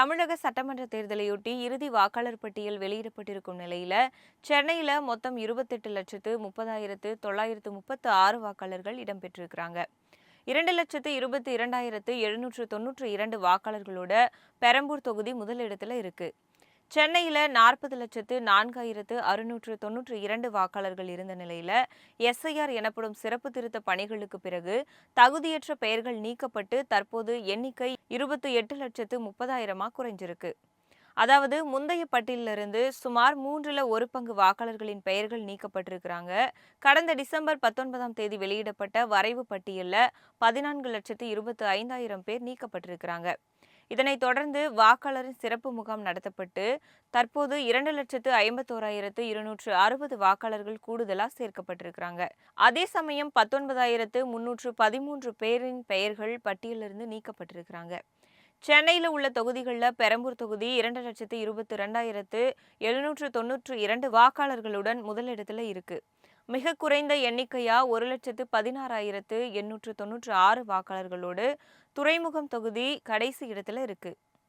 தமிழக சட்டமன்ற தேர்தலையொட்டி இறுதி வாக்காளர் பட்டியல் வெளியிடப்பட்டிருக்கும் நிலையில சென்னையில மொத்தம் 28,30,936 வாக்காளர்கள் இடம்பெற்றிருக்கிறாங்க. 2,22,792 வாக்காளர்களோட பெரம்பூர் தொகுதி முதலிடத்துல இருக்கு. சென்னையில 40,04,692 வாக்காளர்கள் இருந்த நிலையில எஸ்ஐஆர் எனப்படும் சிறப்பு திருத்த பணிகளுக்கு பிறகு தகுதியற்ற பெயர்கள் நீக்கப்பட்டு தற்போது எண்ணிக்கை 28,30,000 குறைஞ்சிருக்கு. அதாவது முந்தைய பட்டியலிருந்து சுமார் 1/3 வாக்காளர்களின் பெயர்கள் நீக்கப்பட்டிருக்கிறாங்க. கடந்த டிசம்பர் 19ஆம் தேதி வெளியிடப்பட்ட வரைவு பட்டியல்ல 14,25,000 பேர் நீக்கப்பட்டிருக்கிறாங்க. இதனைத் தொடர்ந்து வாக்காளரின் சிறப்பு முகாம் நடத்தப்பட்டு தற்போது 2,51,260 வாக்காளர்கள் கூடுதலா சேர்க்கப்பட்டிருக்கிறாங்க. அதே சமயம் 19,313 பேரின் பெயர்கள் பட்டியலிருந்து நீக்கப்பட்டிருக்கிறாங்க. சென்னையில் உள்ள தொகுதிகளில் பெரம்பூர் தொகுதி 2,22,792 வாக்காளர்களுடன் முதலிடத்தில் இருக்கு. மிக குறைந்த எண்ணிக்கையா 1,16,896 வாக்காளர்களோடு துறைமுகம் தொகுதி கடைசி இடத்துல இருக்கு.